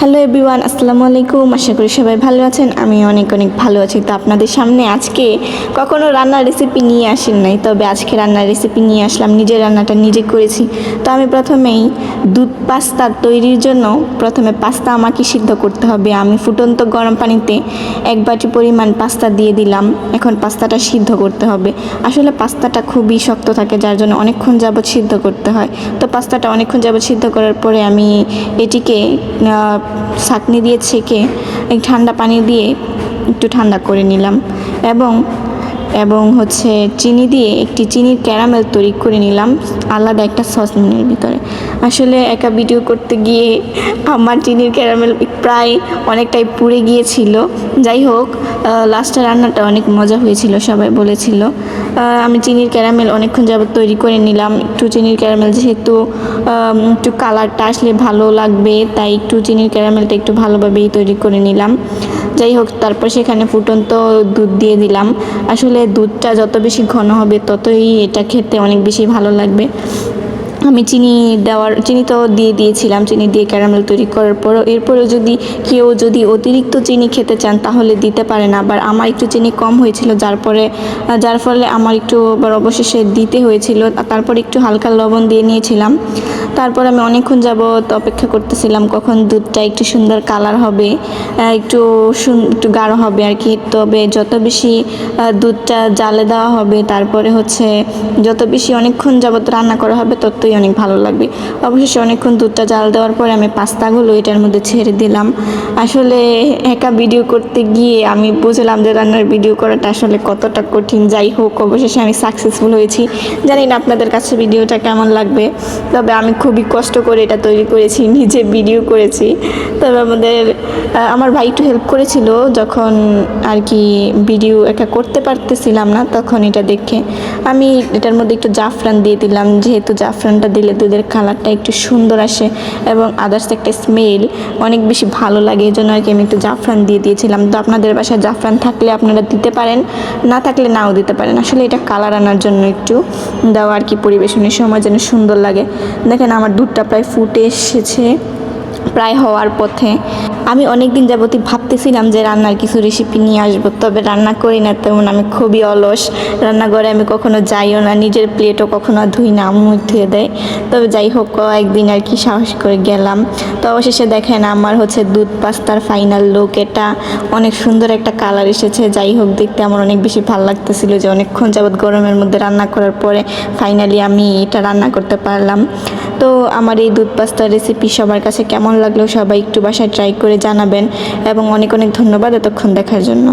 Hello everyone, আসসালামু আলাইকুম। আশা করি সবাই ভালো আছেন। আমি অনেক ভালো আছি। তো আপনাদের সামনে আজকে কখনো রান্নার রেসিপি নিয়ে আসেন নাই, তবে আজকে রান্নার রেসিপি নিয়ে আসলাম। নিজের রান্নাটা নিজে করেছি। তো আমি প্রথমেই দুধ পাস্তা তৈরির জন্য প্রথমে পাস্তা আমাকে সিদ্ধ করতে হবে। আমি ফুটন্ত গরম পানিতে 1 বাটি পরিমাণ পাস্তা দিয়ে দিলাম। এখন পাস্তাটা সিদ্ধ করতে হবে। আসলে পাস্তাটা খুবই শক্ত থাকে, যার জন্য অনেকক্ষণ যাবৎ সিদ্ধ করতে হয়। তো পাস্তাটা অনেকক্ষণ যাবৎ সিদ্ধ করার পরে আমি এটিকে ছাঁকনি দিয়ে ছেঁকে ঠান্ডা পানি দিয়ে একটু ঠান্ডা করে নিলাম এবং চিনি দিয়ে একটি চিনির ক্যারামেল তৈরি করে নিলাম আলাদা একটা সসপ্যানের ভিতরে। আসলে একা ভিডিও করতে গিয়ে আমার চিনির ক্যারামেল প্রায় অনেকটাই পুড়ে গিয়েছিল। যাই হোক, লাস্টের রান্নাটা অনেক মজা হয়েছিল, সবাই বলেছিল। আমি চিনির ক্যারামেল অনেকক্ষণ যাবত তৈরি করে নিলাম। একটু চিনির ক্যারামেল যেহেতু একটু কালারটা আসলে ভালো লাগবে, তাই একটু চিনির ক্যারামেলটা একটু ভালোভাবেই তৈরি করে নিলাম। যাই হোক, তারপর সেখানে ফুটন্ত দুধ দিয়ে দিলাম। আসলে দুধটা যত বেশি ঘন হবে ততই এটা খেতে অনেক বেশি ভালো লাগবে। আমি চিনি তো দিয়ে দিয়েছিলাম। চিনি দিয়ে ক্যারামেল তৈরি করার পরও এরপরেও কেউ যদি অতিরিক্ত চিনি খেতে চান তাহলে দিতে পারেন। আবার আমার একটু চিনি কম হয়েছিল, যার ফলে আমার একটু আবার অবশেষে দিতে হয়েছিল। তারপর একটু হালকা লবণ দিয়ে নিয়েছিলাম। তারপর আমি অনেকক্ষণ যাবত অপেক্ষা করতেছিলাম কখন দুধটা একটু সুন্দর কালার হবে, একটু গাঢ় হবে আর কি। তবে যত বেশি দুধটা জালে দেওয়া হবে, তারপরে যত বেশি অনেকক্ষণ যাবত রান্না করা হবে ততই অনেক ভালো লাগবে। অবশেষে অনেকক্ষণ দুধটা জাল দেওয়ার পরে আমি পাস্তাগুলো এটার মধ্যে ছেড়ে দিলাম। আসলে একা ভিডিও করতে গিয়ে আমি বুঝলাম যে রান্নার ভিডিও করাটা আসলে কতটা কঠিন। যাই হোক, অবশেষে আমি সাকসেসফুল হয়েছি। জানি না আপনাদের কাছে ভিডিওটা কেমন লাগবে, তবে আমি খুবই কষ্ট করে এটা তৈরি করেছি, নিজে ভিডিও করেছি। তবে আমার ভাই একটু হেল্প করেছিল যখন আর কি ভিডিও একা করতে পারতেছিলাম না, তখন এটা দেখে আমি এটার মধ্যে একটু জাফরান দিয়ে দিলাম। যেহেতু জাফরানটা দিলে দুধের কালারটা একটু সুন্দর আসে এবং আদার্স একটা স্মেল অনেক বেশি ভালো লাগে, এই জন্য আর কি আমি একটু জাফরান দিয়ে দিয়েছিলাম। তো আপনাদের বাসায় জাফরান থাকলে আপনারা দিতে পারেন, না থাকলে নাও দিতে পারেন। আসলে এটা কালার আনার জন্য একটু দেওয়া আর কি, পরিবেশনের সময় যেন সুন্দর লাগে। দেখেন আমার দুধটা প্রায় ফুটে এসেছে, প্রায় হওয়ার পথে। আমি অনেক দিন যাবতই ভাবতেছিলাম যে রান্নার কিছু রেসিপি নিয়ে আসবো, তবে রান্না করি না তেমন। আমি খুবই অলস, রান্নাঘরে আমি কখনো যাইও না, নিজের প্লেটও কখনো ধুই না, আম্মু ধুয়ে দেয়। তবে যাই হোক, একদিন আর কি সাহস করে গেলাম। তো অবশেষে দেখেন আমার দুধ পাস্তার ফাইনাল লুক। এটা অনেক সুন্দর একটা কালার এসেছে। যাই হোক, দেখতে আমার অনেক বেশি ভালো লাগতেছিল যে অনেকক্ষণ যাবত গরমের মধ্যে রান্না করার পরে ফাইনালি আমি এটা রান্না করতে পারলাম। তো আমার এই দুধ পাস্তার রেসিপি সবার কাছে কেমন লাগলো সবাই একটু বাসায় ট্রাই করে জানাবেন এবং অনেক ধন্যবাদ এতক্ষণ দেখার জন্য।